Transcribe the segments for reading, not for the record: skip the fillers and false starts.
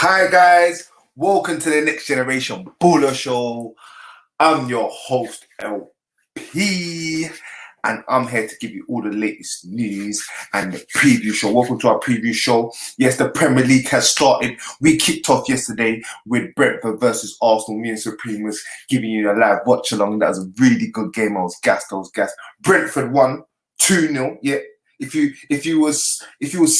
Hi guys, welcome to the Next Generation Baller Show. I'm your host LP, and I'm here to give you all the latest news and the preview show. Welcome to our preview show. Yes, the Premier League has started. We kicked off yesterday with Brentford versus Arsenal. Me and Supreme was giving you a live watch along. That was a really good game. I was gassed. Brentford won 2-0. Yeah. If you was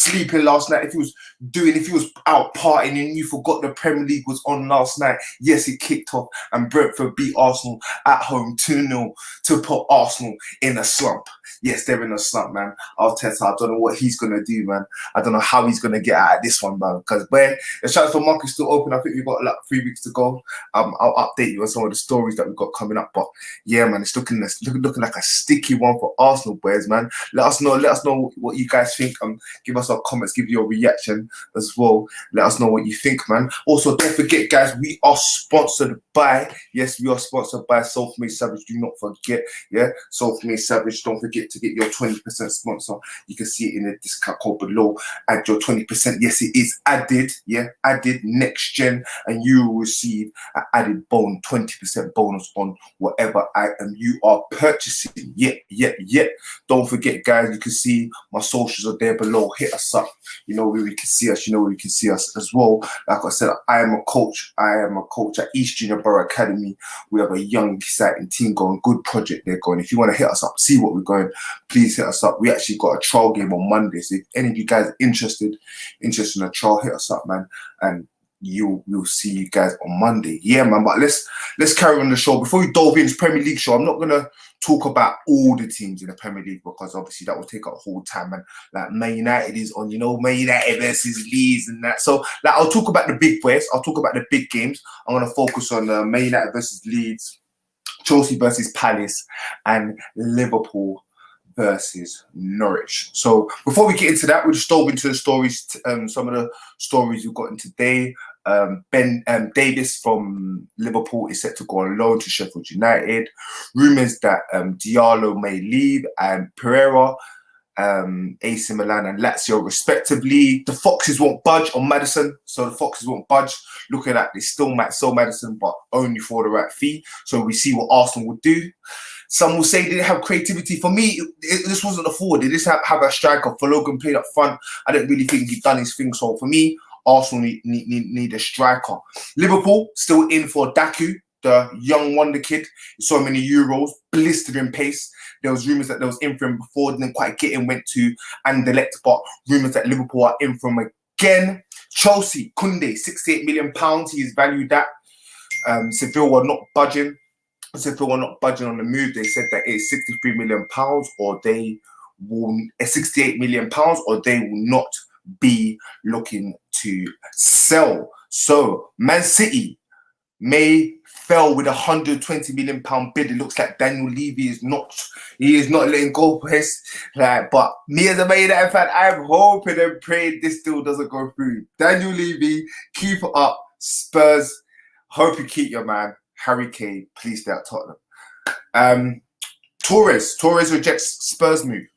sleeping last night, if you was out partying and you forgot the Premier League was on last night, yes, it kicked off and Brentford beat Arsenal at home 2-0 to put Arsenal in a slump. Yes, they're in a slump, man. Arteta, I don't know what he's gonna do, man. I don't know how he's gonna get out of this one, man. Because the transfer market's still open. I think we've got like 3 weeks to go. I'll update you on some of the stories that we've got coming up. But yeah, man, it's looking like a sticky one for Arsenal boys, man. Let us know what you guys think. Give us our comments, give your reaction as well. Let us know what you think, man. Also, don't forget, guys, we are sponsored by, yes, we are sponsored by Self-Made Savage. Do not forget, yeah, Self-Made Savage. Don't forget to get your 20% sponsor. You can see it in the discount code below. Add your 20%. Yes, it is added, yeah, added next gen, and you will receive an added 20% bonus on whatever item you are purchasing. Yeah. Don't forget, guys, you can see my socials are there below. Hit us up. You know where you can see us. You know where you can see us as well. Like I said, I am a coach at East Junior Borough Academy. We have a young, exciting team going. Good project they're going. If you want to hit us up, see what we're going, please hit us up. We actually got a trial game on Monday. So if any of you guys are interested in a trial, hit us up, man. And we'll see you guys on Monday. Yeah, man. But let's carry on the show. Before we dive into Premier League show, I'm not gonna talk about all the teams in the Premier League because obviously that will take up a whole time. And like Man United is on, Man United versus Leeds and that. So like I'll talk about the big boys. I'll talk about the big games. I'm gonna focus on Man United versus Leeds, Chelsea versus Palace, and Liverpool versus Norwich. So before we get into that, we'll just dive into the stories. Some of the stories we've got in today. Ben Davis from Liverpool is set to go on loan to Sheffield United. Rumours that Diallo may leave and Pereira, AC Milan and Lazio respectively. The Foxes won't budge on Maddison. So the Foxes won't budge. Looking at they still might sell Maddison, but only for the right fee. So we see what Arsenal will do. Some will say they didn't have creativity. For me, this wasn't a forward. They just have a striker. For Logan played up front. I don't really think he'd done his thing. So for me, Arsenal need a striker. Liverpool still in for Daku, the young wonder kid. So many Euros, blistered in pace. There was rumours that there was in for him before, didn't quite get in, went to Anderlecht, but rumours that Liverpool are in for him again. Chelsea, Koundé, £68 million. He is valued at. Seville were not budging. Seville were not budging on the move. They said that it's £63 million or they will £68 million or they will not be looking to sell. So Man City may fell with £120 million bid. It looks like Daniel Levy is not letting go, boys. But me as a Man United fan, I'm hoping and praying this deal doesn't go through. Daniel Levy, keep it up. Spurs, hope you keep your man. Harry Kane, please stay at Tottenham. Torres rejects Spurs move.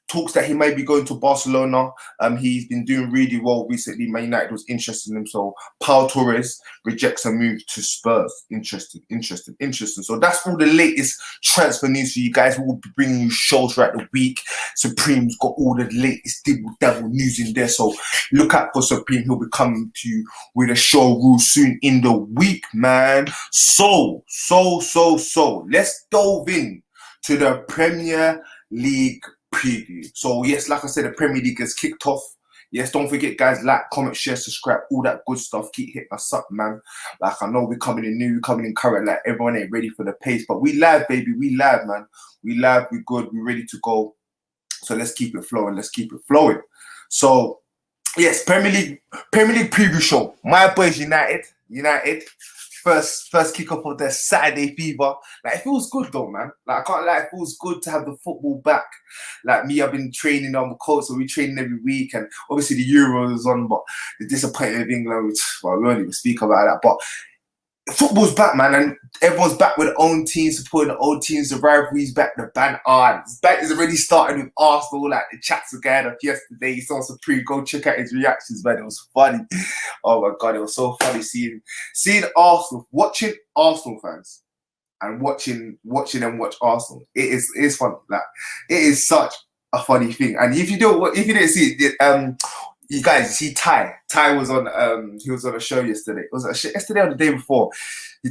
Talks that he may be going to Barcelona. He's been doing really well recently. Man United was interested in him. So Pau Torres rejects a move to Spurs. Interesting. So that's all the latest transfer news for you guys. We will be bringing you shows throughout the week. Supreme's got all the latest devil news in there. So look out for Supreme. He'll be coming to you with a show real soon in the week, man. So let's dive in to the Premier League preview. So yes, like I said, the Premier League has kicked off. Yes, don't forget, guys, like, comment, share, subscribe, all that good stuff. Keep hitting us up, man. Like, I know we're coming in new, coming in current. Like, everyone ain't ready for the pace, but we live, baby. We live, man. We live, we good, we ready to go. So let's keep it flowing. So yes, Premier League preview show. My boys United. First kick-off of the Saturday fever. Like, it feels good though, man. Like, I can't lie, it feels good to have the football back. Like me, I've been training on the court, so we training every week, and obviously the Euros is on, but the disappointment of England, well, we won't even speak about that. But football's back, man, and everyone's back with their own teams, supporting their own teams. The rivalry's back, the ban this banter is already started with Arsenal. Like the chats were going up yesterday. He saw some go check out his reactions, man. It was funny. Oh my god, it was so funny seeing Arsenal, watching Arsenal fans and watching them watch Arsenal. It's fun. Like it is such a funny thing. And if you didn't see it, you guys see Ty. Ty was on he was on a show yesterday. Was it yesterday or the day before?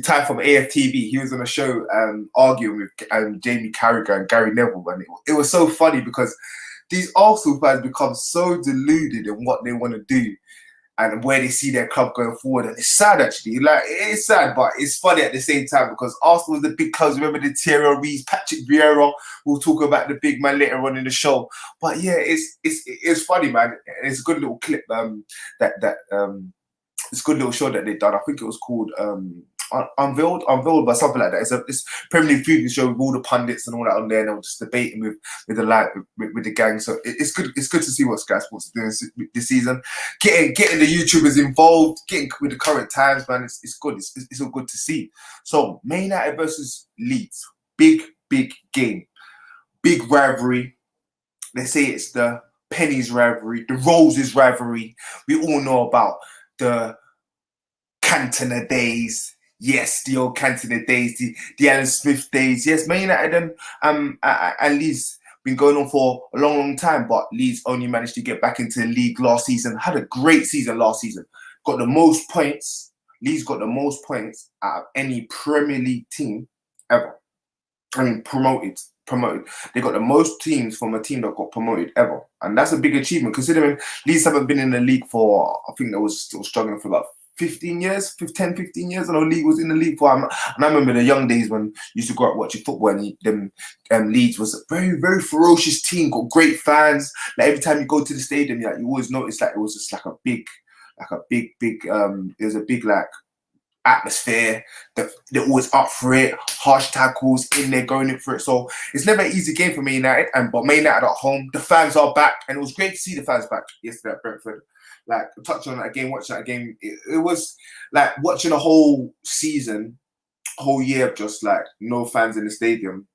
Ty from AFTV. He was on a show arguing with Jamie Carragher and Gary Neville, and it was so funny because these Arsenal fans become so deluded in what they want to do and where they see their club going forward. And it's sad, actually. Like, it's sad, but it's funny at the same time because Arsenal was the big clubs. Remember the Thierry Reeves, Patrick Vieira. We'll talk about the big man later on in the show. But yeah, it's funny, man. It's a good little clip it's a good little show that they've done. I think it was called Unveiled, but something like that. It's Premier League preview show with all the pundits and all that on there, and they were just debating with the gang. So it's good. It's good to see what Sky Sports are doing this season. Getting the YouTubers involved, getting with the current times, man. It's good. It's all good to see. So Man United versus Leeds, big game, big rivalry. They say it's the Pennies rivalry, the Roses rivalry. We all know about the Cantona days. Yes, the old Cantona days, the Alan Smith days. Yes, Man United and Leeds been going on for a long time, but Leeds only managed to get back into the league last season. Had a great season last season. Got the most points. Leeds got the most points out of any Premier League team ever. I mean, promoted. They got the most teams from a team that got promoted ever. And that's a big achievement considering Leeds haven't been in the league for, I think they was still struggling for about 15 years. I know League was in the league for, and I remember the young days when you used to go out watching football and Leeds was a very ferocious team, got great fans. Like every time you go to the stadium, like, you always notice like it was just like a big, it was a big like atmosphere. They're always up for it, harsh tackles in there, going in for it. So it's never an easy game for Man United, but Man United at home, the fans are back, and it was great to see the fans back yesterday at Brentford. Like touching on that game, watching that game, it was like watching a whole season, whole year of just like no fans in the stadium.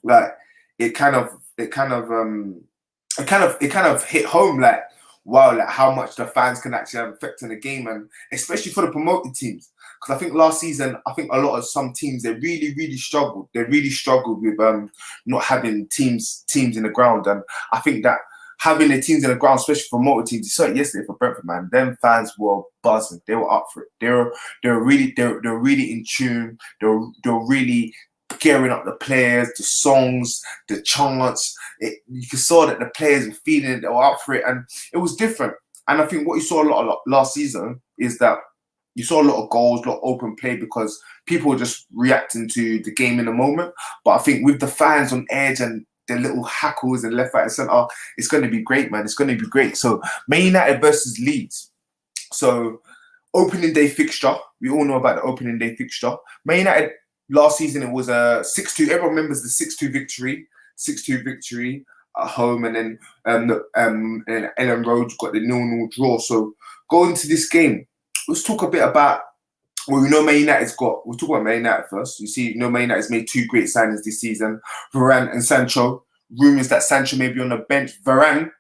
Like it kind of hit home, like wow, like how much the fans can actually have effect on the game, and especially for the promoted teams. Because I think last season, some teams they really struggled. They really struggled with not having teams in the ground, and I think that having the teams in the ground, especially for promoted teams, you saw it yesterday for Brentford, man. Them fans were buzzing. They were up for it. They were really in tune. They were really gearing up the players, the songs, the chants. You saw that the players were feeling it. They were up for it, and it was different. And I think what you saw a lot last season is that you saw a lot of goals, a lot of open play because people were just reacting to the game in the moment. But I think with the fans on edge and the little hackles and left, right, and centre, it's going to be great, man. It's going to be great. So Man United versus Leeds. So opening day fixture. We all know about the opening day fixture. Man United last season, it was a 6-2. Everyone remembers the 6-2 victory. 6-2 victory at home, and then Ellen Road got the 0-0 draw. So going into this game, let's talk a bit about. Well, we know Man United's got. We'll talk about Man United first. Man United's made two great signings this season, Varane and Sancho. Rumours that Sancho may be on the bench. Varane,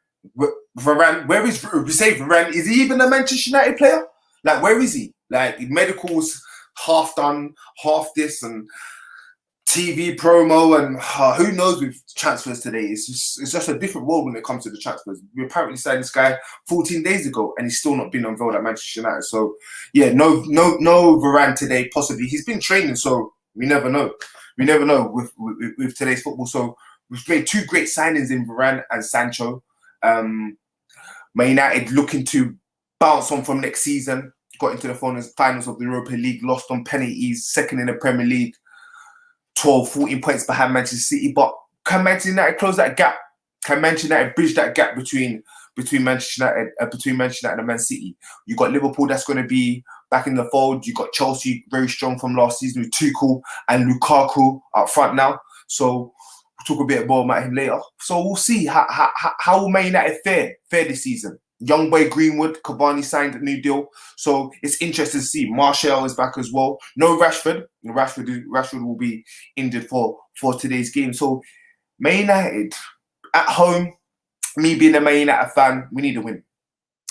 where is we say Varane? Is he even a Manchester United player? Like, where is he? Like, medicals half done, half this, and TV promo, and who knows with transfers today. It's just a different world when it comes to the transfers. We apparently signed this guy 14 days ago, and he's still not been unveiled at Manchester United. So yeah, no Varane today. Possibly he's been training, so we never know. We never know with today's football. So we've made two great signings in Varane and Sancho. Man United looking to bounce on from next season. Got into the finals of the Europa League, lost on penalties, second in the Premier League. 12, 14 points behind Manchester City, but can Manchester United close that gap? Can Manchester United bridge that gap between Manchester United and Man City? You got Liverpool that's going to be back in the fold. You got Chelsea very strong from last season with Tuchel and Lukaku up front now. So we'll talk a bit more about him later. So we'll see how will Man United fare this season. Young boy Greenwood, Cavani signed a new deal. So it's interesting to see. Martial is back as well. No Rashford. Rashford will be injured for today's game. So Man United at home, me being a Man United fan, we need a win.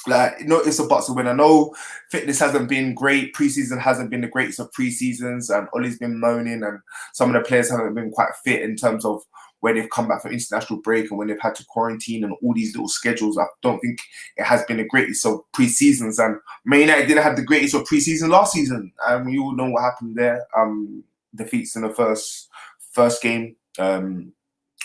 Like, no, it's a but to win. I know fitness hasn't been great. Preseason hasn't been the greatest of preseasons, and Ollie's been moaning, and some of the players haven't been quite fit in terms of where they've come back from international break and when they've had to quarantine and all these little schedules. I don't think it has been the greatest of preseasons. And Man United didn't have the greatest of preseason last season, and we all know what happened there. Defeats in the first game.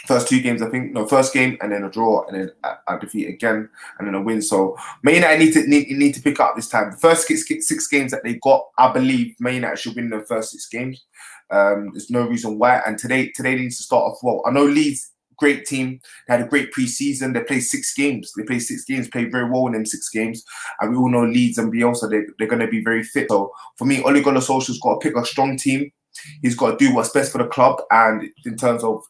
First two games, I think. No, first game and then a draw and then a defeat again and then a win. So Man United need to pick up this time. The first six games that they got, I believe Man United should win the first 6 games. There's no reason why. And today needs to start off well. I know Leeds, great team. They had a great pre-season. They played 6 games. Played very well in them 6 games. And we all know Leeds and Bielsa, they're going to be very fit. So for me, Ole Gunnar Solskjaer's got to pick a strong team. He's got to do what's best for the club, and in terms of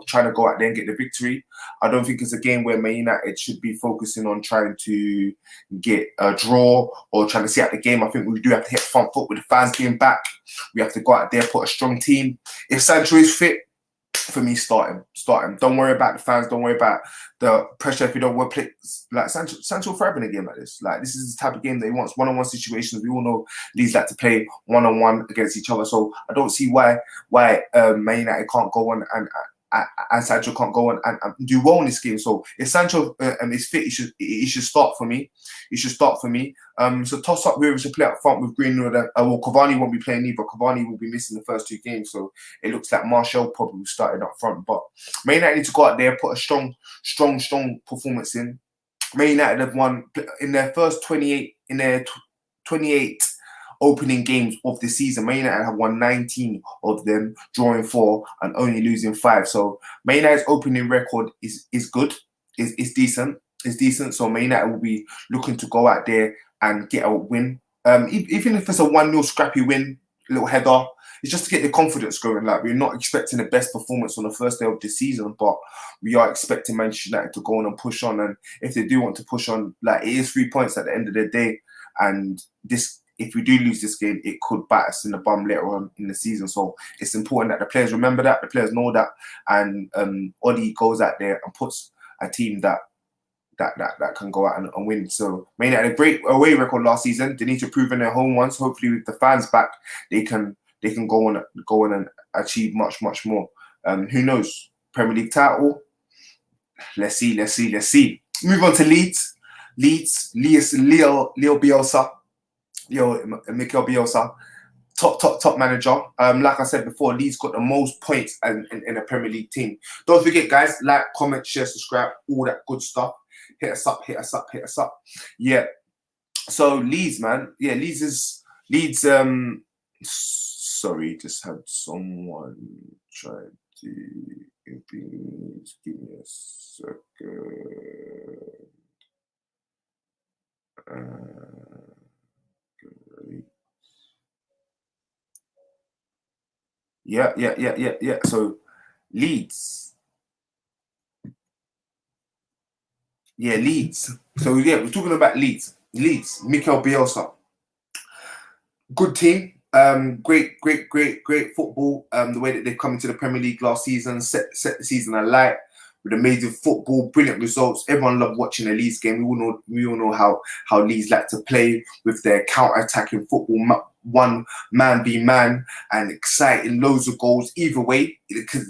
trying to go out there and get the victory, I don't think it's a game where Man United should be focusing on trying to get a draw or trying to see out the game. I think we do have to hit front foot with the fans being back. We have to go out there, put a strong team. If Sancho is fit, for me, start him. Don't worry about the fans. Don't worry about the pressure. If you don't want to play, like Sancho thrive in a game like this. Like, this is the type of game that he wants. One-on-one situations. We all know Leeds like to play one-on-one against each other. So I don't see why Man United can't go on and Sancho can't go on and do well in this game. So if Sancho is fit, he should start for me. So toss up whoever should play up front with Greenwood. Well, Cavani won't be playing either. Cavani will be missing the first 2 games. So it looks like Martial probably started up front. But Man United need to go out there, put a strong performance in. Man United have won in their first 28 opening games of the season. Man United have won 19 of them, drawing 4 and only losing 5. So Man United's opening record is good, is decent. It's decent. So Man United will be looking to go out there and get a win. Even if it's a 1-0 scrappy win, little header, it's just to get the confidence going. Like, we're not expecting the best performance on the first day of the season, but we are expecting Manchester United to go on and push on. And if they do want to push on, like, it is 3 points at the end of the day. And if we do lose this game, it could bite us in the bum later on in the season. So it's important that the players remember that, the players know that, and Ollie goes out there and puts a team that can go out and win. So Man United had a great away record last season. They need to prove in their home ones. Hopefully, with the fans back, they can go on and achieve much more. Who knows? Premier League title. Let's see. Move on to Leeds. Leo Bielsa. Mikel Bielsa, top manager. Like I said before, Leeds got the most points in a Premier League team. Don't forget, guys, like, comment, share, subscribe, all that good stuff. Hit us up. Yeah. So Leeds, man. Yeah, Leeds. Sorry, just had someone try to. Give me a second. Yeah. So Leeds. Yeah, Leeds. So yeah, we're talking about Leeds. Mikel Bielsa. Good team. Great football. The way that they've come into the Premier League last season, set the season alight with amazing football, brilliant results. Everyone loved watching a Leeds game. We all know how Leeds like to play with their counter-attacking football, one man v man, and exciting, loads of goals. Either way,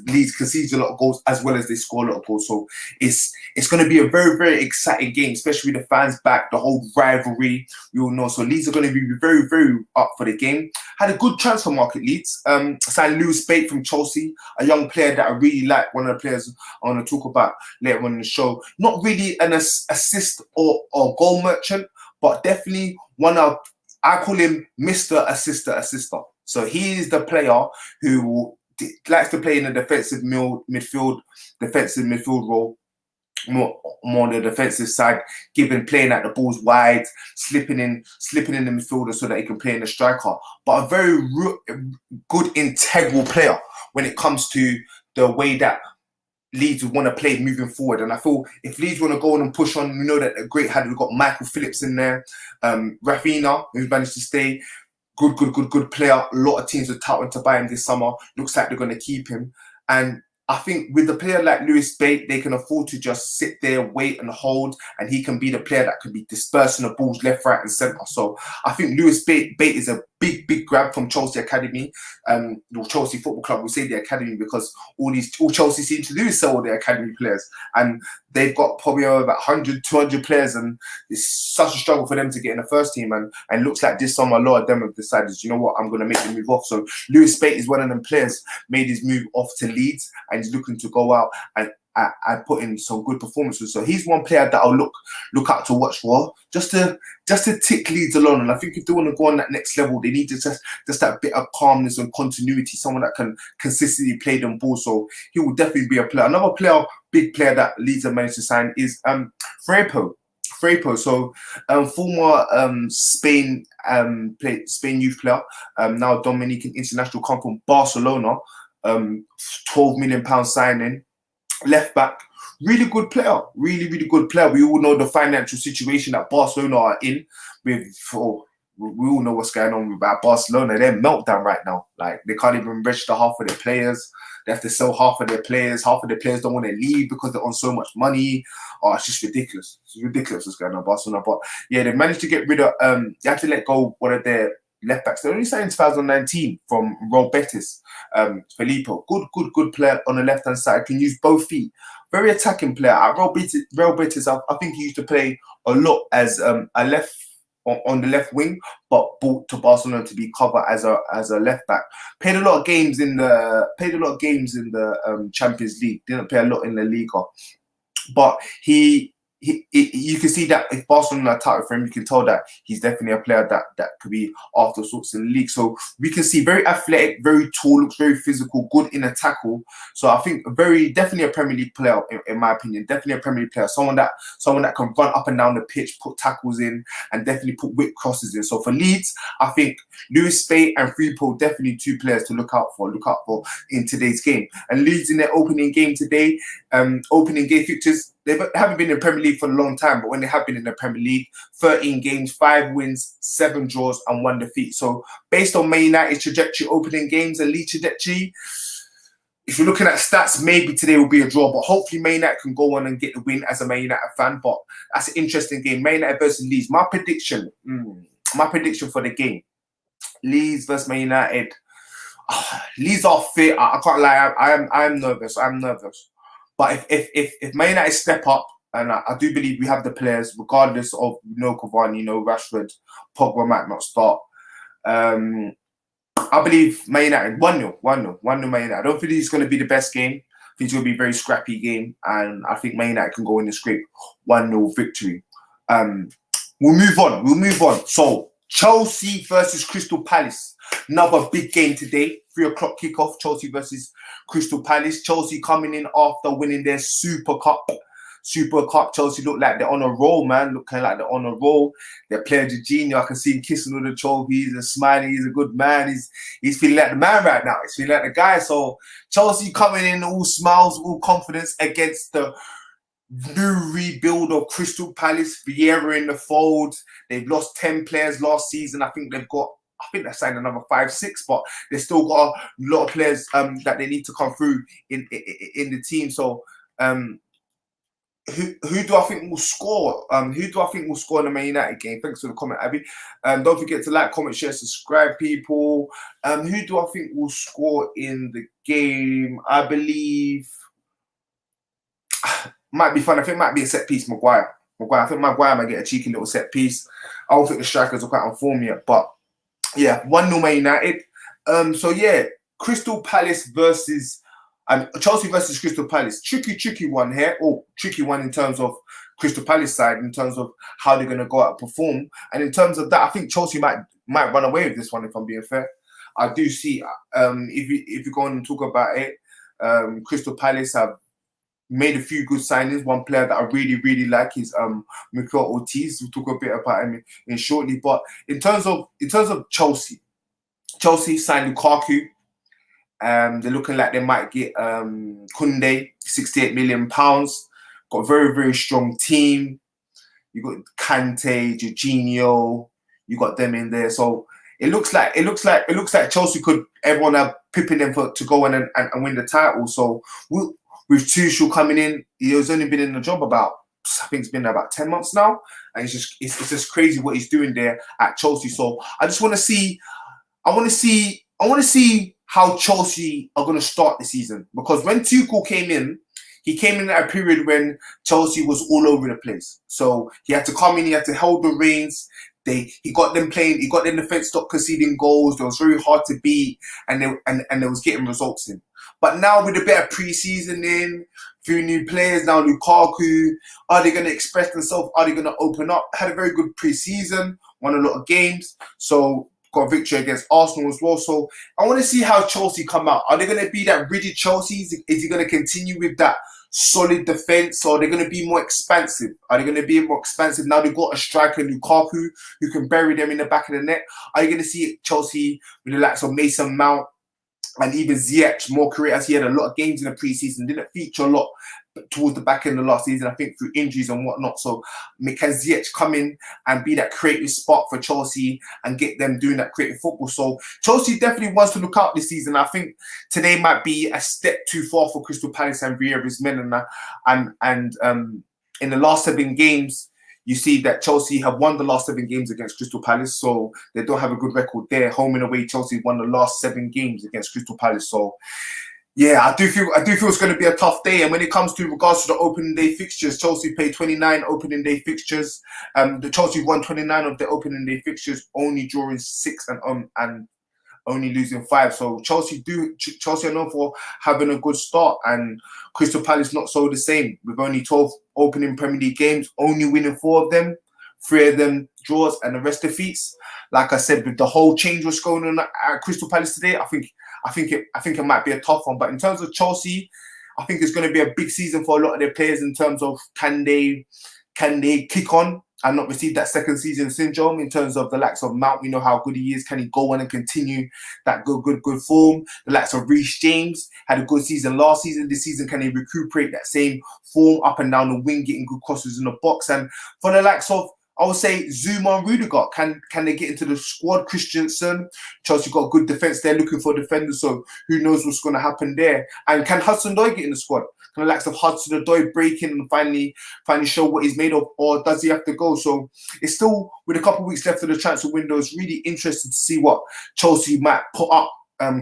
Leeds concedes a lot of goals as well as they score a lot of goals. So it's going to be a very, very exciting game, especially with the fans back, the whole rivalry. We all know. So Leeds are going to be very, very up for the game. Had a good transfer market, Leeds. Signed Lewis Bate from Chelsea, a young player that I really like. One of the players I want to talk about later on in the show. Not really an assist or goal merchant, but definitely one of, I call him Mr. Assister. So he is the player who likes to play in the defensive midfield role, more on the defensive side, playing at the balls wide, slipping in the midfielder so that he can play in the striker. But a very good integral player when it comes to the way that Leeds would want to play moving forward. And I feel if Leeds want to go on and push on, we know that a great had we've got Michael Phillips in there, Rafinha, who's managed to stay. Good player. A lot of teams are touting to buy him this summer. Looks like they're going to keep him. And I think with a player like Lewis Bate, they can afford to just sit there, wait and hold, and he can be the player that can be dispersing the balls left, right and centre. So I think Lewis Bate is a big grab from Chelsea Academy. Or Chelsea Football Club, we say the Academy because all Chelsea seem to do is sell all their Academy players. And they've got probably about 100, 200 players, and it's such a struggle for them to get in the first team. And it looks like this summer a lot of them have decided, you know what, I'm going to make the move off. So Lewis Bate is one of them players, made his move off to Leeds, and he's looking to go out and put in some good performances. So he's one player that I'll look out to watch for, just to tick Leeds along. And I think if they want to go on that next level, they need to just that bit of calmness and continuity, someone that can consistently play them ball. So he will definitely be a player. Another player, big player that Leeds have managed to sign is Frepo. So former Spain youth player, now Dominican international, come from Barcelona, £12 million signing. Left back, really good player, really good player. We all know the financial situation that Barcelona are in. We all know what's going on with Barcelona. They're meltdown right now. Like, they can't even register half of their players. They have to sell half of their players. Half of their players don't want to leave because they're on so much money. Oh, it's just ridiculous. It's ridiculous what's going on in Barcelona. But yeah, they managed to get rid of. They had to let go one of their left backs. They only signed in 2019 from Real Betis. Filippo, good player on the left hand side. Can use both feet. Very attacking player. At Real Betis, I think he used to play a lot as a left on the left wing, but brought to Barcelona to be covered as a left back. Played a lot of games in the Champions League. Didn't play a lot in the Liga, but you can see that if Barcelona are touting for him, you can tell that he's definitely a player that could be after sorts in the league. So we can see very athletic, very tall, looks very physical, good in a tackle. So I think definitely a Premier League player in my opinion. Definitely a Premier League player, someone that can run up and down the pitch, put tackles in, and definitely put whip crosses in. So for Leeds, I think Lewis Bate and Freepo definitely two players to look out for in today's game. And Leeds in their opening game today, opening game fixtures. They haven't been in the Premier League for a long time, but when they have been in the Premier League, 13 games, 5 wins, 7 draws, and 1 defeat. So based on Man United's trajectory, opening games, and Leeds trajectory, if you're looking at stats, maybe today will be a draw, but hopefully Man United can go on and get the win as a Man United fan. But that's an interesting game. Man United versus Leeds. My prediction for the game, Leeds versus Man United. Leeds are fit. I can't lie. I am nervous. But if Man United step up, and I do believe we have the players, regardless of Cavani, Rashford, Pogba might not start. I believe Man United 1-0 Man United. I don't think it's going to be the best game. I think it's going to be a very scrappy game, and I think Man United can go in and scrape 1-0 victory. We'll move on. So Chelsea versus Crystal Palace. Another big game today. 3 o'clock kickoff. Chelsea versus Crystal Palace. Chelsea coming in after winning their Super Cup. Chelsea look like they're on a roll, man. Looking like they're on a roll. Their player Jorginho, I can see him kissing all the trophies and smiling. He's a good man. He's feeling like the man right now. He's feeling like the guy. So Chelsea coming in all smiles, all confidence against the new rebuild of Crystal Palace. Vieira in the fold. They've lost 10 players last season. I think they signed another 5-6, but they've still got a lot of players that they need to come through in the team. So who do I think will score? Who do I think will score in the Man United game? Thanks for the comment, Abby. Don't forget to like, comment, share, subscribe, people. Who do I think will score in the game? I believe might be fun. I think it might be a set piece, Maguire. I think Maguire might get a cheeky little set piece. I don't think the strikers are quite on form yet, but yeah, 1-0 Man United. So yeah, Crystal Palace versus Chelsea versus Crystal Palace. Tricky one here. Tricky one in terms of Crystal Palace side, in terms of how they're going to go out and perform. And in terms of that, I think Chelsea might run away with this one, if I'm being fair. I do see, if you go on and talk about it, Crystal Palace have made a few good signings. One player that I really like is Mikel Ortiz. We'll talk a bit about him in shortly. But in terms of Chelsea signed Lukaku. They're looking like they might get Kunde, £68 million. Got a very, very strong team. You got Kante, Jorginho. You got them in there. So it looks like Chelsea could, everyone are pipping them to go in and win the title. So with Tuchel coming in, he's only been in the job about, I think it's been about 10 months now, and it's just crazy what he's doing there at Chelsea. So I just want to see, I want to see how Chelsea are going to start the season, because when Tuchel came in, he came in at a period when Chelsea was all over the place. So he had to come in, he had to hold the reins. He got them playing, he got them defense, stopped conceding goals. They was very hard to beat, and they was getting results in. But now with a bit of pre-season in, few new players, now Lukaku, are they going to express themselves? Are they going to open up? Had a very good pre-season, won a lot of games. So got a victory against Arsenal as well. So I want to see how Chelsea come out. Are they going to be that rigid Chelsea? Is he going to continue with that solid defense, or are they going to be more expansive? Are they going to be more expansive now they've got a striker, Lukaku, who can bury them in the back of the net? Are you going to see Chelsea with the likes of Mason Mount and even Ziyech more career, as he had a lot of games in the preseason, didn't feature a lot towards the back end of last season, I think through injuries and whatnot. So can Ziyech come in and be that creative spark for Chelsea and get them doing that creative football? So Chelsea definitely wants to look out this season. I think today might be a step too far for Crystal Palace and Vieira's men, and in the last 7 games, you see that Chelsea have won the last 7 games against Crystal Palace, so they don't have a good record there. Home and away, Chelsea won the last 7 games against Crystal Palace. So yeah, I do feel it's going to be a tough day. And when it comes to regards to the opening day fixtures, Chelsea played 29 opening day fixtures. The Chelsea won 29 of the opening day fixtures, only drawing 6 and only losing 5. So Chelsea are known for having a good start, and Crystal Palace not so the same, with only 12 opening Premier League games, only winning 4 of them, 3 of them draws, and the rest defeats. Like I said, with the whole change what's going on at Crystal Palace today, I think it might be a tough one. But in terms of Chelsea, I think it's going to be a big season for a lot of their players in terms of can they kick on and not receive that second season syndrome. In terms of the likes of Mount, we know how good he is. Can he go on and continue that good form? The likes of Reece James had a good season last season. This season, can he recuperate that same form up and down the wing, getting good crosses in the box? And for the likes of, I would say, Zuma and Rudiger, can they get into the squad? Christensen, Chelsea got good defence there, looking for defenders, so who knows what's going to happen there? And can Hudson-Odoi get in the squad? Can the likes of Hudson-Odoi break in and finally show what he's made of, or does he have to go? So it's still, with a couple of weeks left of the transfer window, it's really interesting to see what Chelsea might put up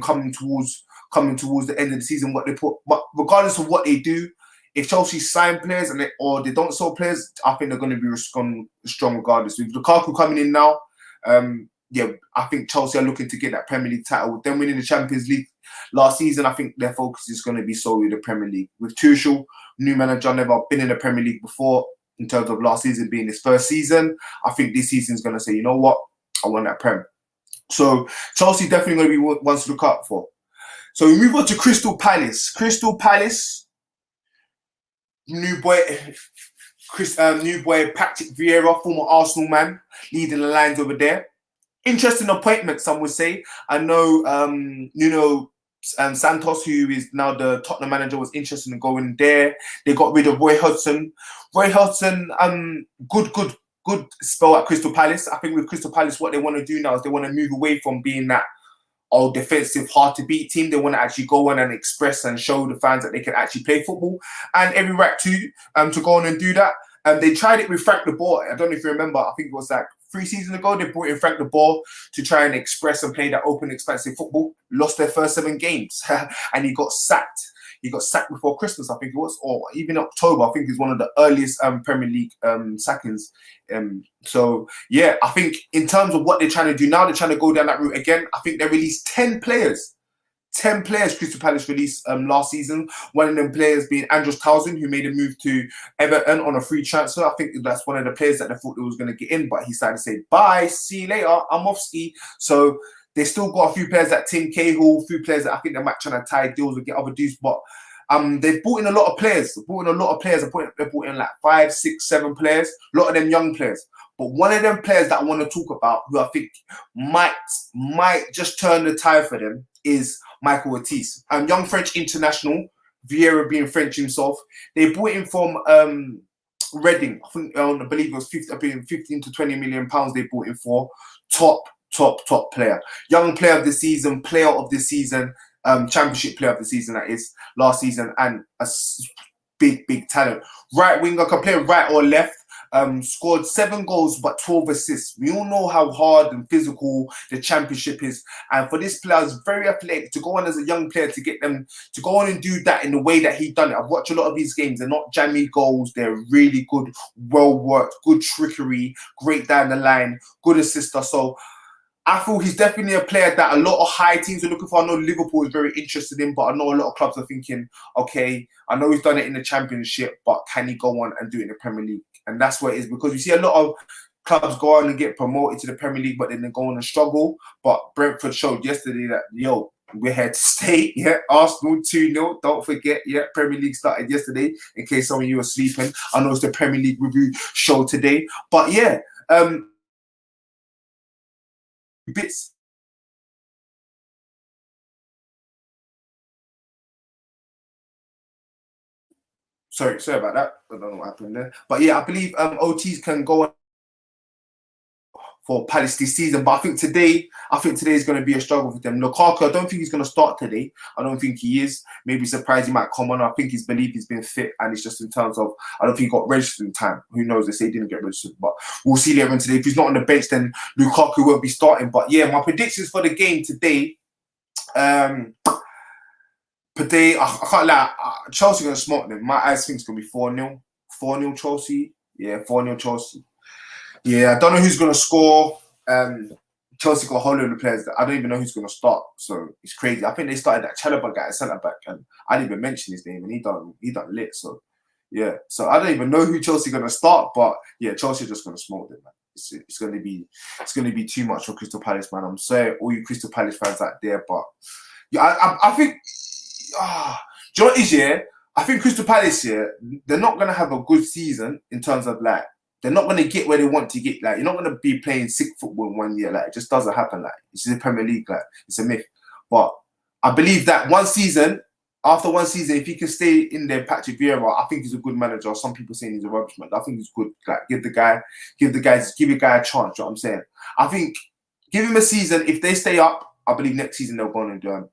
coming towards the end of the season, what they put. But regardless of what they do, if Chelsea sign players or they don't sell players, I think they're going to be strong regardless. With Lukaku coming in now, I think Chelsea are looking to get that Premier League title. With them winning the Champions League last season, I think their focus is going to be solely the Premier League. With Tuchel, new manager, never been in the Premier League before, in terms of last season being his first season, I think this season is going to say, you know what, I want that Prem. So Chelsea definitely going to be ones to look out for. So we move on to Crystal Palace. Crystal Palace, new boy Patrick Vieira, former Arsenal man, leading the lines over there. Interesting appointment, some would say. I know Nuno Santos, who is now the Tottenham manager, was interested in going there. They got rid of Roy Hodgson. Roy Hodgson, good spell at Crystal Palace. I think with Crystal Palace, what they want to do now is they want to move away from being that old defensive, hard to beat team. They want to actually go on and express and show the fans that they can actually play football, and every right to go on and do that. They tried it with Frank de Boer. I don't know if you remember. I think it was like 3 seasons ago. They brought in Frank de Boer to try and express and play that open, expansive football. Lost their first 7 games, and he got sacked. He got sacked before Christmas, I think it was, or even October. I think it's one of the earliest Premier League sackings. So yeah, I think in terms of what they're trying to do now, they're trying to go down that route again. I think they released 10 players. 10 players Crystal Palace released last season. One of them players being Andros Townsend, who made a move to Everton on a free transfer. I think that's one of the players that they thought they was going to get in, but he started to say, bye, see you later, I'm off ski. So they still got a few players like Tim Cahill, a few players that I think they might try to tie deals or get other dudes, but they've brought in a lot of players. They brought in like 5, 6, 7 players, a lot of them young players. But one of them players that I want to talk about, who I think might just turn the tide for them, is Michael Ortiz. Young French international, Vieira being French himself. They bought him from Reading. I think I believe it was 15 to 20 million pounds they bought him for. Top player. Young player of the season, player of the season, championship player of the season, that is, last season, and a big talent. Right winger, can play right or left. Scored 7 goals but 12 assists. We all know how hard and physical the championship is, and for this player, it's very athletic to go on as a young player, to get them to go on and do that in the way that he done it. I've watched a lot of these games. They're not jammy goals. They're really good, well worked, good trickery, great down the line, good assister. So I feel he's definitely a player that a lot of high teams are looking for. I know Liverpool is very interested in, but I know a lot of clubs are thinking, okay, I know he's done it in the Championship, but can he go on and do it in the Premier League? And that's what it is, because you see a lot of clubs go on and get promoted to the Premier League, but then they go on and struggle. But Brentford showed yesterday that, yo, we're here to stay. Yeah, Arsenal 2-0. Don't forget, yeah, Premier League started yesterday, in case some of you are sleeping. I know it's the Premier League review show today. But yeah, bits. Sorry about that. I don't know what happened there. But yeah, I believe OTs can go on for Palace this season. But I think today is going to be a struggle for them. Lukaku, I don't think he's going to start today. I don't think he is. Maybe surprised he might come on. I think he's believed he's been fit, and it's just in terms of, I don't think he got registered in time. Who knows? They say he didn't get registered, but we'll see later on today. If he's not on the bench, then Lukaku won't be starting. But yeah, my predictions for the game today. Today, I can't lie. Chelsea going to smoke them. My eyes think it's going to be 4-0. 4-0 Chelsea. Yeah, 4-0 Chelsea. Yeah, I don't know who's going to score. Chelsea got a whole load of players that I don't even know who's going to start. So it's crazy. I think they started that Chalobah guy at centre back, and I didn't even mention his name, and he done lit. So yeah, so I don't even know who Chelsea going to start, but yeah, Chelsea are just going to smoke them, man. It's going to be too much for Crystal Palace, man. I'm sorry, all you Crystal Palace fans out there, but yeah, I think. Do you know what it is, yeah? I think Crystal Palace, yeah, they're not going to have a good season in terms of, like, they're not going to get where they want to get. Like, you're not going to be playing sick football in 1 year. Like, it just doesn't happen. Like, it's the Premier League. Like, it's a myth. But I believe that after one season, if he can stay in there, Patrick Vieira, I think he's a good manager. Some people saying he's a rubbish man. I think he's good. Like, give a guy a chance. You know what I'm saying? I think give him a season. If they stay up, I believe next season they'll go on and do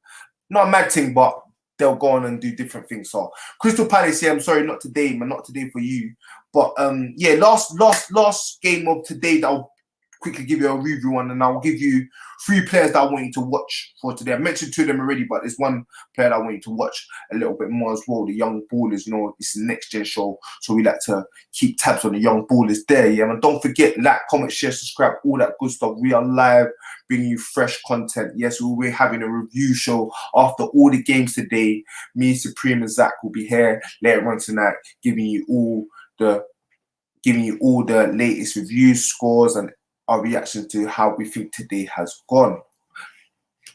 not a mad thing, but they'll go on and do different things. So Crystal Palace, yeah, I'm sorry, not today, man, not today for you. But yeah, last game of today that I'll quickly give you a review on, and I'll give you 3 players that I want you to watch for today. I mentioned 2 of them already, but there's one player that I want you to watch a little bit more as well. The young ballers, you know, it's a next gen show, so we like to keep tabs on the young ballers there. Yeah, and don't forget, like, comment, share, subscribe, all that good stuff. We are live, bringing you fresh content. Yes, we're having a review show after all the games today. Me, Supreme, and Zach will be here later on tonight, giving you all the latest reviews, scores, and our reaction to how we think today has gone.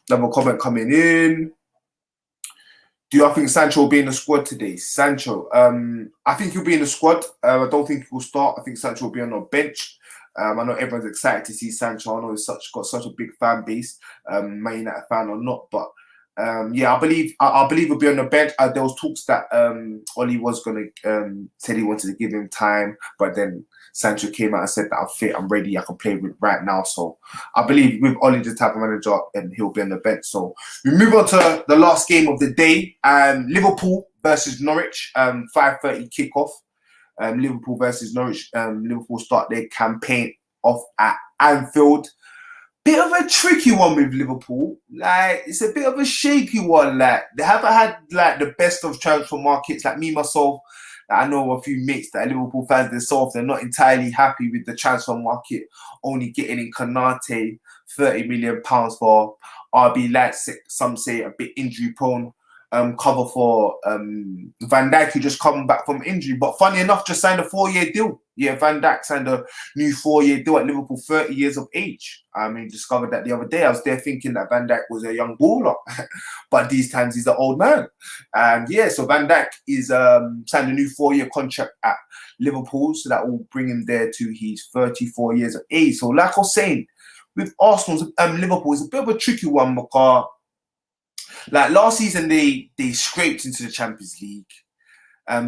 Another comment coming in. Do I think Sancho will be in the squad today? Sancho, I think he'll be in the squad. I don't think he will start. I think Sancho will be on the bench. I know everyone's excited to see Sancho. I know he's got such a big fan base, Maina fan or not, but yeah, I believe he'll be on the bench. There was talks that Oli was gonna said he wanted to give him time, but then Sancho came out and said that I'm fit, I'm ready, I can play with right now. So I believe with Oli the type of manager, and he'll be on the bench. So we move on to the last game of the day. Liverpool versus Norwich. 5:30 kickoff. Liverpool versus Norwich. Liverpool start their campaign off at Anfield. Bit of a tricky one with Liverpool. Like, it's a bit of a shaky one. Like, they haven't had like the best of transfer markets. Like me myself, I know a few mates that are Liverpool fans themselves. They're not entirely happy with the transfer market. Only getting in Konate, £30 million for RB Leipzig. Some say a bit injury prone. Cover for Van Dijk, who just come back from injury. But funny enough, just signed a 4-year deal. Yeah, Van Dijk signed a new 4-year deal at Liverpool, 30 years of age. I mean, discovered that the other day. I was there thinking that Van Dijk was a young baller. But these times he's an old man. And yeah, so Van Dijk is signed a new 4-year contract at Liverpool. So that will bring him there to his 34 years of age. So like I was saying, with Arsenal's Liverpool, it's a bit of a tricky one because like last season they scraped into the Champions League.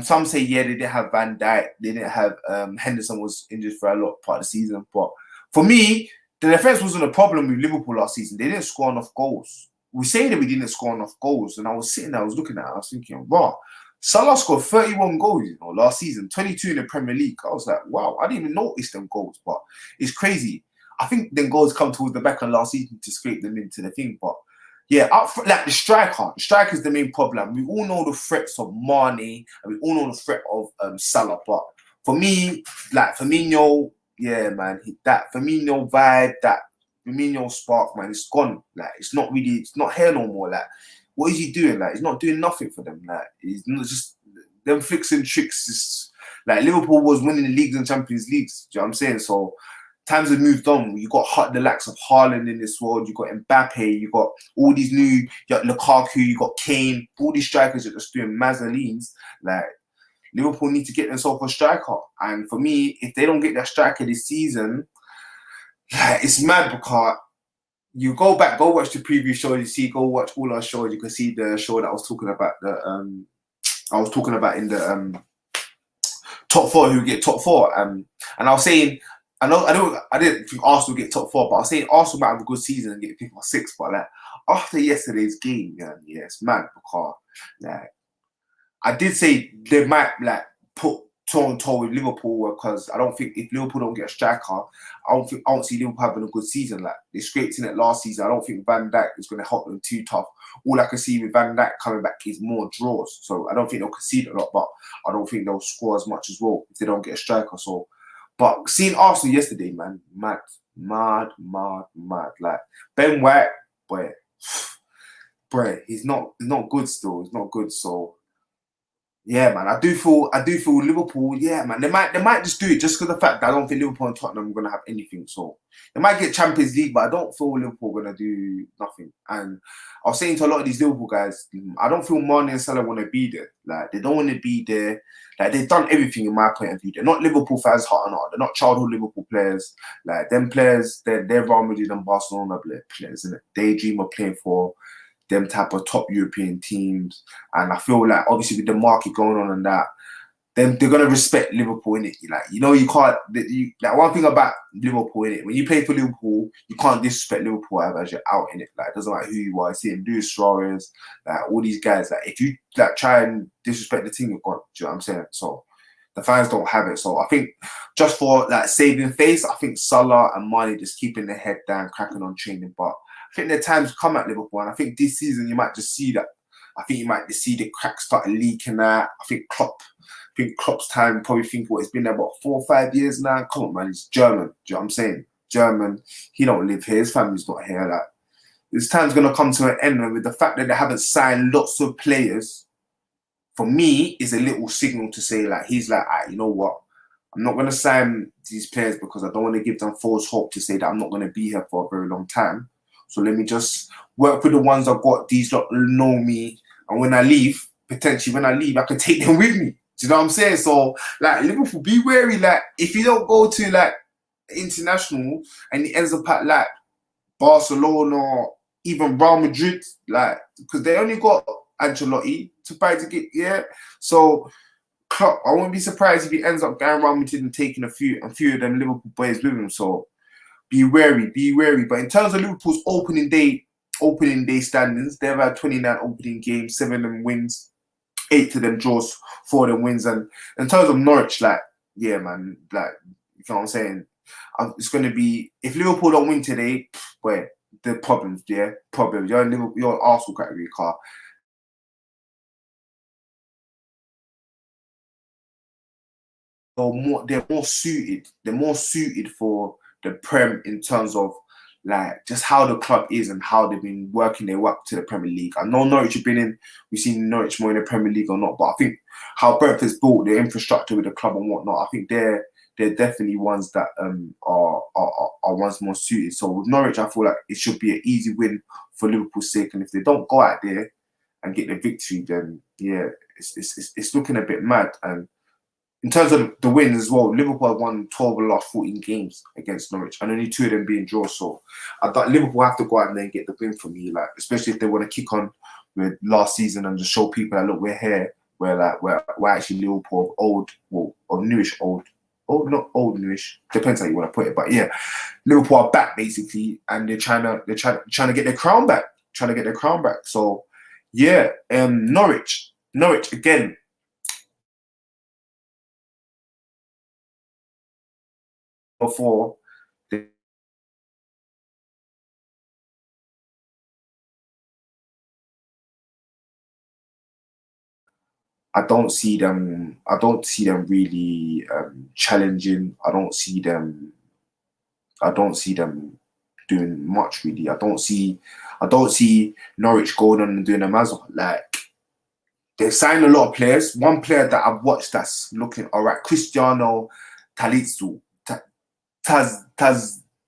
Some say they didn't have Van Dijk, they didn't have Henderson was injured for a lot part of the season. But for me, the defense wasn't a problem with Liverpool last season. They didn't score enough goals. We say that we didn't score enough goals, and I was sitting there, I was looking at it, I was thinking, wow, Salah scored 31 goals, last season, 22 in the Premier League. I was like, wow, I didn't even notice them goals, but it's crazy. I think them goals come towards the back of last season to scrape them into the thing, but yeah, like the striker's the main problem. We all know the threats of Mane, and we all know the threat of Salah, but for me, like Firmino, yeah, man, that Firmino vibe, that Firmino spark, man, it's gone. Like, it's not here no more. Like, what is he doing? Like, he's not doing nothing for them. Like, he's not just them flicks and tricks. Just, like, Liverpool was winning the leagues and Champions Leagues. Do you know what I'm saying? So times have moved on. You got the likes of Haaland in this world. You got Mbappe. You got all these new. You got Lukaku. You got Kane. All these strikers that are just doing Mazzolines. Like, Liverpool need to get themselves a striker. And for me, if they don't get that striker this season, it's mad because you go watch the preview show. Go watch all our shows. You can see the show that I was talking about. In the top four who get top four. And I was saying, I didn't think Arsenal get top four, but I was saying Arsenal might have a good season and get picked for 6. But like after yesterday's game, yeah, it's mad because like I did say they might like put toe on toe with Liverpool because I don't think if Liverpool don't get a striker, I don't see Liverpool having a good season. Like they scraped in it last season. I don't think Van Dijk is going to help them too tough. All I can see with Van Dijk coming back is more draws. So I don't think they'll concede a lot, but I don't think they'll score as much as well if they don't get a striker. So, but seeing Arsenal yesterday, man, mad. Like Ben White, boy, he's not good still. He's not good. So. Yeah, man, I do feel Liverpool. Yeah, man, they might just do it just because of the fact that I don't think Liverpool and Tottenham are gonna have anything. So they might get Champions League, but I don't feel Liverpool are gonna do nothing. And I was saying to a lot of these Liverpool guys, I don't feel Mane and Salah want to be there. Like they don't want to be there. Like they've done everything in my point of view. They're not Liverpool fans, heart and heart. They're not childhood Liverpool players. Like them players, they're Real Madrid and Barcelona players, isn't it? They dream of playing for them type of top European teams, and I feel like obviously with the market going on and that, then they're gonna respect Liverpool in it. Like you can't. Like one thing about Liverpool in it, when you play for Liverpool, you can't disrespect Liverpool as you're out in it. Like it doesn't matter who you are. I see him, Luis Suarez, like all these guys. Like if you like try and disrespect the team, you're gone. Do you know what I'm saying? So the fans don't have it. So I think just for like saving face, I think Salah and Mane just keeping their head down, cracking on training, but. I think their times come at Liverpool, and I think this season you might just see that. I think you might just see the cracks starting leaking out. I think Klopp's time, probably think what it's been there about 4 or 5 years now. Come on, man, he's German. Do you know what I'm saying? German. He don't live here. His family's not here. Like this time's gonna come to an end, and with the fact that they haven't signed lots of players, for me, is a little signal to say like he's like, you know what? I'm not gonna sign these players because I don't want to give them false hope to say that I'm not gonna be here for a very long time. So let me just work with the ones I've got. These lot know me. And when I leave, potentially when I leave, I can take them with me. Do you know what I'm saying? So, like, Liverpool, be wary. Like, if you don't go to, like, international and it ends up at, like, Barcelona or even Real Madrid, like, because they only got Ancelotti to try to get, yeah. So, Klopp, I won't be surprised if he ends up going Real Madrid and taking a few of them Liverpool boys with him. So, be wary. But in terms of Liverpool's opening day standings, they've had 29 opening games, 7 of them wins, 8 of them draws, 4 of them wins. And in terms of Norwich, like, yeah, man, like, you know what I'm saying? It's going to be, if Liverpool don't win today, where the problems, You're in Arsenal category, car. They're more suited. They're more suited for the Prem in terms of like just how the club is and how they've been working their way up to the Premier League. I know Norwich have been in, we've seen Norwich more in the Premier League or not, but I think how Brentford's built their infrastructure with the club and whatnot, I think they're definitely ones that are ones more suited. So with Norwich, I feel like it should be an easy win for Liverpool's sake. And if they don't go out there and get the victory, then yeah, it's looking a bit mad. And in terms of the wins as well, Liverpool have won 12 of the last 14 games against Norwich, and only 2 of them being draws. So I thought Liverpool have to go out there and get the win for me, like especially if they want to kick on with last season and just show people that look, we're here. We're actually Liverpool of old, well, or newish old. Oh, not old newish. Depends how you want to put it, but yeah, Liverpool are back basically, and they're trying to get their crown back. So yeah, Norwich again. Before I don't see them. I don't see them really challenging. I don't see them doing much really. I don't see Norwich going on and doing a mazel. Like they've signed a lot of players. One player that I've watched that's looking all right, Cristiano Talizzu. Taz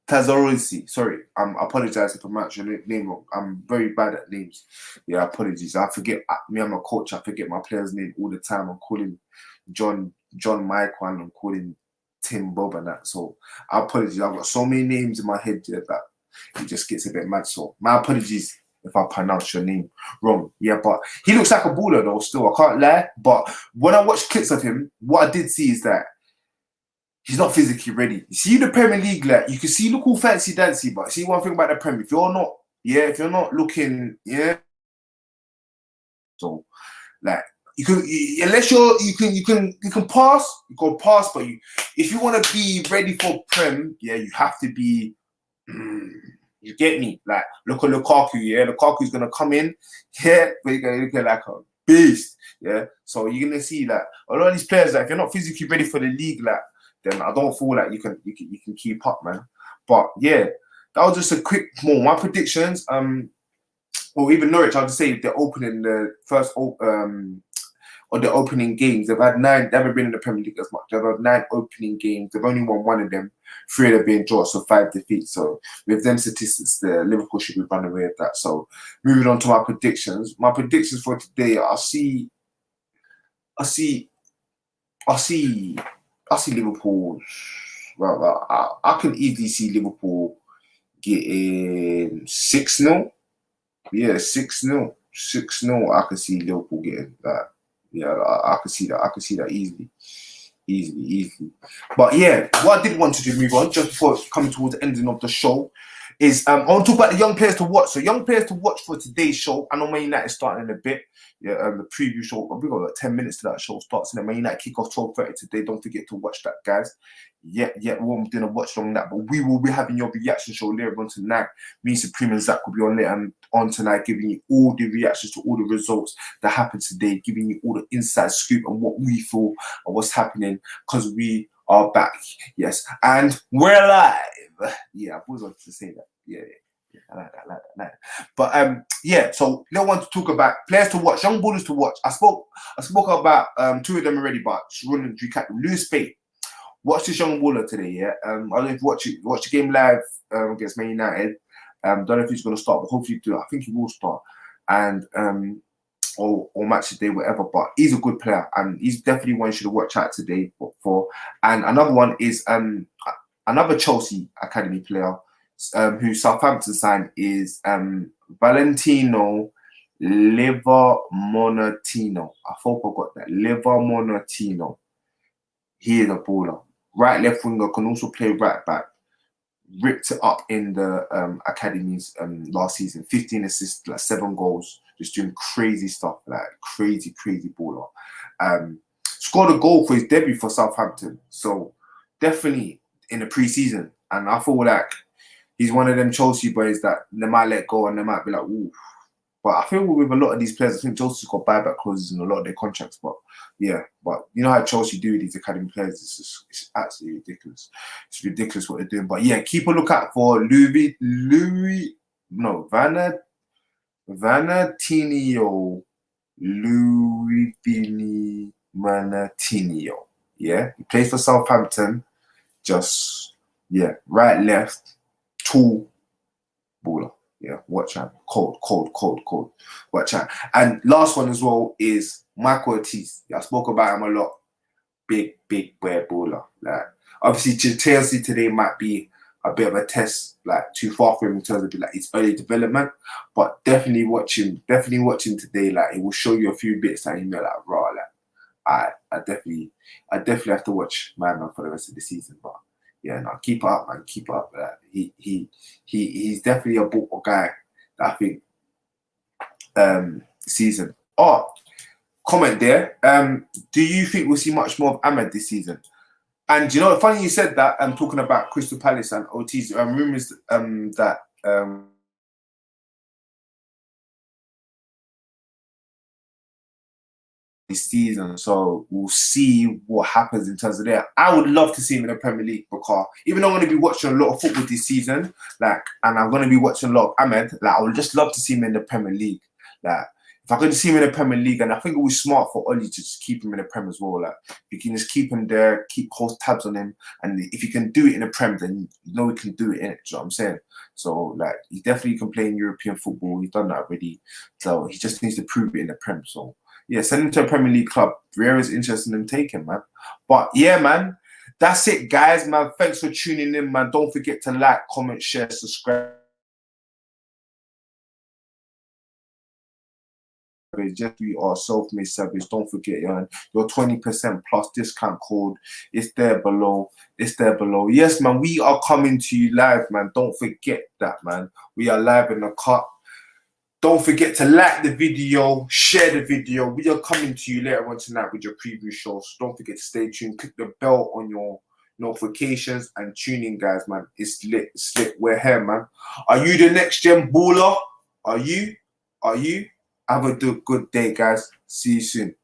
Tazorisi. Sorry, I apologize if I match your name wrong. I'm very bad at names. Yeah, apologies. I forget. Me, I'm a coach. I forget my player's name all the time. I'm calling John Michael and I'm calling Tim Bob and that. So I apologize. I've got so many names in my head that it just gets a bit mad. So my apologies if I pronounce your name wrong. Yeah, but he looks like a baller though. Still, I can't lie. But when I watched clips of him, what I did see is that he's not physically ready. You see the Premier League, like you can see, look all fancy dancy, but see one thing about the Premier, if you're not looking, yeah. So like you can, unless you can pass, but if you want to be ready for Prem, yeah, you have to be. You get me? Like look at Lukaku, yeah. Lukaku's gonna come in, yeah, but you're gonna look like a beast, yeah. So you're gonna see like a lot of these players, like if you're not physically ready for the league, like then I don't feel like you can keep up, man. But yeah, that was just a quick more my predictions. Well, even Norwich, I'll just say they're opening the first or the opening games. They've had 9. They haven't been in the Premier League as much. They've had 9 opening games. They've only won 1 of them. 3 of them being draws, so 5 defeats. So with them statistics, the Liverpool should be running away with that. So moving on to my predictions. My predictions for today, I see Liverpool. Well, I can easily see Liverpool getting 6-0. Yeah, 6-0. 6-0. I can see Liverpool getting that. Yeah, I can see that. I can see that easily. But yeah, what I did want to do, move on, just before coming towards the ending of the show, is I want to talk about the young players to watch. So young players to watch for today's show. I know Man United starting in a bit. Yeah, the preview show. We've got like 10 minutes to that show starts, and then Man United kick off 12:30 today. Don't forget to watch that, guys. Yeah, we won't be doing a watch long that, but we will be having your reaction show later on tonight. Me, Supreme, and Zach will be on there and on tonight, giving you all the reactions to all the results that happened today, giving you all the inside scoop and what we feel and what's happening, because we are back. Yes, and we're live. Yeah, I was on to say that. Yeah. I like that. But yeah, so little one to talk about players to watch, young ballers to watch. I spoke about 2 of them already, but just running to recap them. Lewis Spade. Watch this young baller today, yeah. I don't know if you watch the game live against Man United. Don't know if he's going to start, but hopefully do. I think he will start, and or match today, whatever. But he's a good player, and he's definitely one you should watch out today for. And another one is another Chelsea academy player who Southampton signed is Valentino Livermonotino. I hope I got that. Livermonotino. He is a baller. Right left winger, can also play right back. Ripped it up in the academies last season. 15 assists, like 7 goals. Just doing crazy stuff, like crazy baller. Scored a goal for his debut for Southampton. So definitely in the pre-season. And I feel like he's one of them Chelsea boys that they might let go and they might be like, ooh. But I feel with a lot of these players, I think Chelsea's got buyback clauses in a lot of their contracts. But yeah, but you know how Chelsea do with these academy players. It's absolutely ridiculous. It's ridiculous what they're doing. But yeah, keep a lookout for Vanatinio. Louis Vanatinio. Yeah, he plays for Southampton. Just, yeah, right, left, tall baller. Yeah, watch out. Cold. Watch out. And last one as well is Michael Ortiz. Yeah, I spoke about him a lot. Big boy baller. Like, obviously, Chelsea today might be a bit of a test, like too far for him in terms of like his early development. But definitely watch him today. Like it will show you a few bits that you know, like raw. Like I definitely have to watch my man for the rest of the season. But yeah, no, keep it up, man. Keep it up. He's definitely a ball guy that I think season. Oh, comment there. Do you think we'll see much more of Ahmed this season? And you know, funny you said that. I'm talking about Crystal Palace and OT's rumors that this season. So we'll see what happens in terms of that. I would love to see him in the Premier League because even though I'm going to be watching a lot of football this season, like, and I'm going to be watching a lot of Ahmed, like, I would just love to see him in the Premier League. Like, if I could see him in the Premier League, and I think it would be smart for Oli to just keep him in the Prem as well. Like, you can just keep him there, keep close tabs on him, and if you can do it in the Prem, then you know we can do it in it. Do you know what I'm saying? So, like, he definitely can play in European football. He's done that already. So he just needs to prove it in the Prem. So yeah, send him to a Premier League club. Vieira's interested in taking, man. But yeah, man, that's it, guys, man. Thanks for tuning in, man. Don't forget to like, comment, share, subscribe. Just we are self-made service. Don't forget, your 20% plus discount code is there below. It's there below. Yes, man, we are coming to you live, man. Don't forget that, man. We are live in the cut. Don't forget to like the video, share the video. We are coming to you later on tonight with your preview shows. Don't forget to stay tuned. Click the bell on your notifications and tune in, guys, man. It's lit. It's lit. We're here, man. Are you the next gen baller? Are you? Have a good day, guys. See you soon.